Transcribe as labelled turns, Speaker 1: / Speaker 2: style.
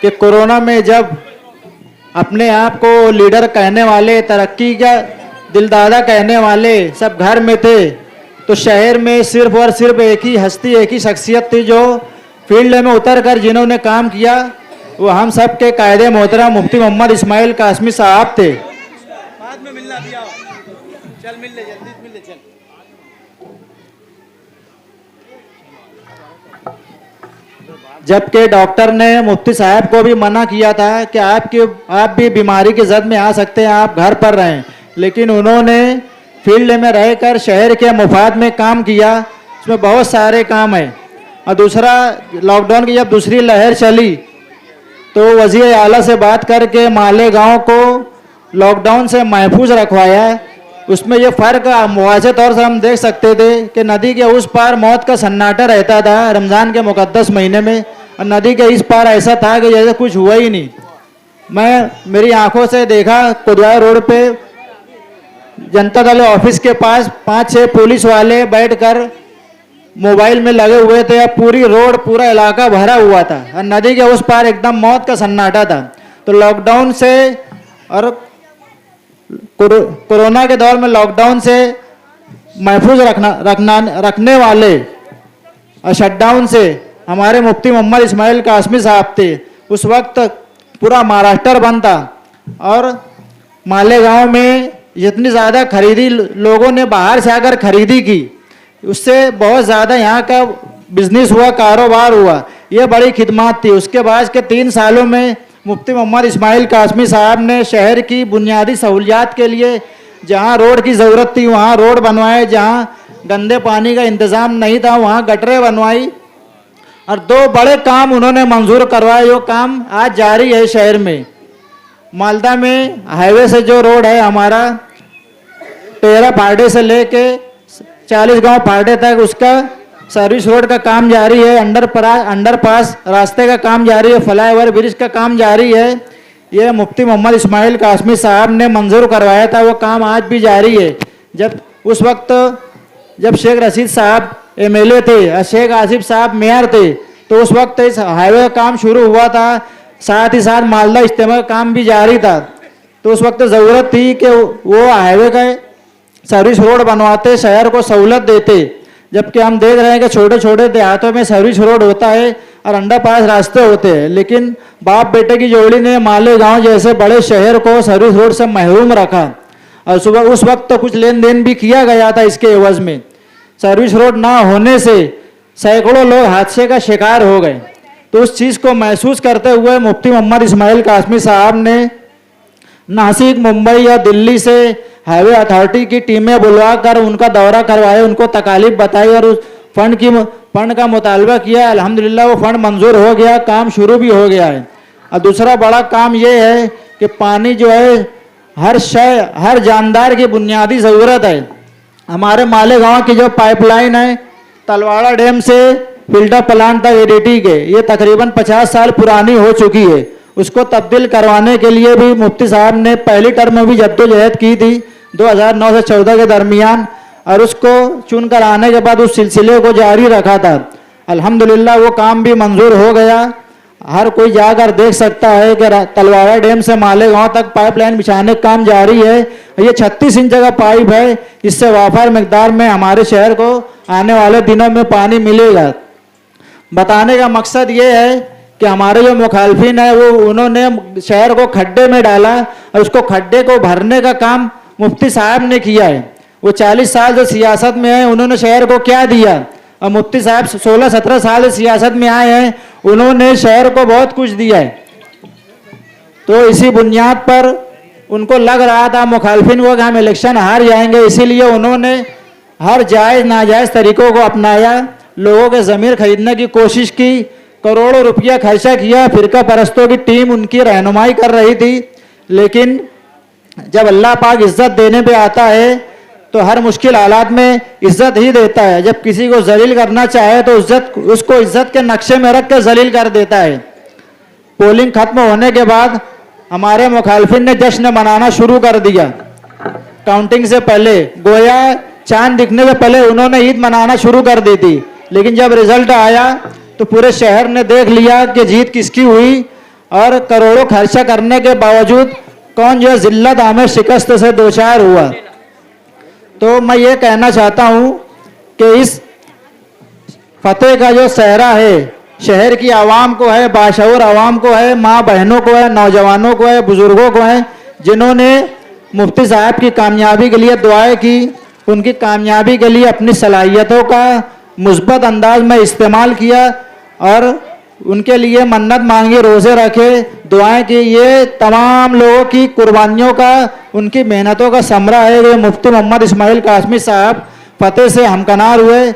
Speaker 1: कि कोरोना में जब अपने आप को लीडर कहने वाले, तरक्की का दिलदादा कहने वाले सब घर में थे, तो शहर में सिर्फ और सिर्फ एक ही हस्ती, एक ही शख्सियत थी जो फील्ड में उतर कर जिन्होंने काम किया, वो हम सब के कायदे मोहतरम मुफ्ती मोहम्मद इस्माइल कासमी साहब थे।
Speaker 2: बाद में मिलना भी आओ, चल मिल ले, जल्दी मिल ले, चल।
Speaker 1: जबकि डॉक्टर ने मुफ्ती साहब को भी मना किया था कि आप भी बीमारी की जद में आ सकते हैं, आप घर पर रहें, लेकिन उन्होंने फील्ड में रहकर शहर के मुफाद में काम किया। इसमें बहुत सारे काम हैं। और दूसरा, लॉकडाउन की जब दूसरी लहर चली तो वज़ीर आला से बात करके मालेगांव को लॉकडाउन से महफूज रखवाया। उसमें ये फ़र्क मुआवजे तौर से हम देख सकते थे कि नदी के उस पार मौत का सन्नाटा रहता था रमज़ान के मुकद्दस महीने में, और नदी के इस पार ऐसा था कि जैसे कुछ हुआ ही नहीं। मैं मेरी आंखों से देखा, कुदवा रोड पे जनता दल ऑफिस के पास 5-6 पुलिस वाले बैठकर मोबाइल में लगे हुए थे। अब पूरी रोड, पूरा इलाका भरा हुआ था और नदी के उस पार एकदम मौत का सन्नाटा था। तो लॉकडाउन से और कोरोना के दौर में लॉकडाउन से महफूज रखने वाले और शटडाउन से हमारे मुफ्ती मोहम्मद इस्माइल कासमी साहब थे। उस वक्त पूरा महाराष्ट्र बंद था और मालेगांव में जितनी ज़्यादा खरीदी लोगों ने बाहर से आकर खरीदी की, उससे बहुत ज़्यादा यहाँ का बिजनेस हुआ, कारोबार हुआ। ये बड़ी खिदमत थी। उसके बाद के 3 सालों में मुफ्ती मोहम्मद इस्माइल कासमी साहब ने शहर की बुनियादी सहूलियात के लिए जहाँ रोड की ज़रूरत थी वहाँ रोड बनवाए, जहाँ गंदे पानी का इंतज़ाम नहीं था वहाँ गटरें बनवाई, और 2 बड़े काम उन्होंने मंजूर करवाए। जो काम आज जारी है शहर में। मालदा में हाईवे से जो रोड है हमारा टेरा फाटे से लेके 40 गांव फाटे तक, उसका सर्विस रोड का काम जारी है। अंडरपास रास्ते का काम जारी है। फ्लाईओवर ब्रिज का काम जारी है। ये मुफ्ती मोहम्मद इस्माइल कासमी साहब ने मंजूर करवाया था, वो काम आज भी जारी है। जब उस वक्त जब शेख रशीद साहब MLA थे और शेख आसिफ साहब मेयर थे, तो उस वक्त इस हाईवे का काम शुरू हुआ था। साथ ही साथ मालदा इज्तिमा का काम भी जारी था। तो उस वक्त ज़रूरत थी कि वो हाईवे का सर्विस रोड बनवाते, शहर को सहूलत देते। जबकि हम देख रहे हैं कि छोटे छोटे देहातों में सर्विस रोड होता है और अंडरपास रास्ते होते हैं, लेकिन बाप बेटे की जोड़ी ने मालेगांव जैसे बड़े शहर को सर्विस रोड से महरूम रखा। और सुबह उस वक्त तो कुछ लेन देन भी किया गया था इसके एवज में। सर्विस रोड ना होने से सैकड़ों लोग हादसे का शिकार हो गए। तो उस चीज़ को महसूस करते हुए मुफ्ती मोहम्मद इस्माइल कासमी साहब ने नासिक, मुंबई या दिल्ली से हाईवे अथॉरिटी की टीमें बुलवा कर उनका दौरा करवाए, उनको तकालीफ बताई और उस फंड का मुतालबा किया। अल्हम्दुलिल्लाह वो फंड मंजूर हो गया, काम शुरू भी हो गया है। और दूसरा बड़ा काम ये है कि पानी जो है हर जानदार की बुनियादी ज़रूरत है। हमारे मालेगांव की जो पाइपलाइन है तलवाड़ा डैम से फिल्टर प्लांट तक ADT के, ये तकरीबन 50 साल पुरानी हो चुकी है। उसको तब्दील करवाने के लिए भी मुफ्ती साहब ने पहली टर्म में भी जद्दोजहद की थी 2009 से 14 के दरमियान, और उसको चुनकर आने के बाद उस सिलसिले को जारी रखा था। अल्हम्दुलिल्लाह वो काम भी मंजूर हो गया। हर कोई जाकर देख सकता है कि तलवाड़ा डैम से मालेगांव तक पाइपलाइन बिछाने का काम जारी है। ये 36 इंच का पाइप है, इससे वाफर मिकदार में हमारे शहर को आने वाले दिनों में पानी मिलेगा। बताने का मकसद ये है कि हमारे जो मुखालफिन है वो उन्होंने शहर को खड्डे में डाला और उसको खड्डे को भरने का काम मुफ्ती साहब ने किया है। वो 40 साल जो सियासत में है उन्होंने शहर को क्या दिया, और मुफ्ती साहब 16-17 साल सियासत में आए हैं, उन्होंने शहर को बहुत कुछ दिया है। तो इसी बुनियाद पर उनको लग रहा था मुखालफिन को कि हम इलेक्शन हार जाएंगे, इसीलिए उन्होंने हर जायज़ नाजायज़ तरीक़ों को अपनाया, लोगों के ज़मीर खरीदने की कोशिश की, करोड़ों रुपया खर्चा किया। फ़िरका परस्तों की टीम उनकी रहनुमाई कर रही थी। लेकिन जब अल्लाह पाक इज़्ज़त देने पे आता है तो हर मुश्किल हालात में इज़्ज़त ही देता है। जब किसी को जलील करना चाहे तो उसको इज़्ज़त के नक्शे में रख कर जलील कर देता है। पोलिंग खत्म होने के बाद हमारे मुखालफिन ने जश्न मनाना शुरू कर दिया। काउंटिंग से पहले, गोया चांद दिखने से पहले उन्होंने ईद मनाना शुरू कर दी थी। लेकिन जब रिजल्ट आया तो पूरे शहर ने देख लिया कि जीत किसकी हुई, और करोड़ों खर्चा करने के बावजूद कौन जो है जिल्लत आमेर शिकस्त से दो चार हुआ। तो मैं ये कहना चाहता हूँ कि इस फतेह का जो सहरा है, शहर की आवाम को है, बाशऊर आवाम को है, माँ बहनों को है, नौजवानों को है, बुजुर्गों को है, जिन्होंने मुफ्ती साहब की कामयाबी के लिए दुआएं की, उनकी कामयाबी के लिए अपनी सलाहियतों का मुस्बत अंदाज में इस्तेमाल किया और उनके लिए मन्नत मांगी, रोज़े रखे, दुआएं की। ये तमाम लोगों की कुर्बानियों का, उनकी मेहनतों का समरा है। ये मुफ्ती मोहम्मद इस्माइल कासमी साहब फतेह से हमकनार हुए।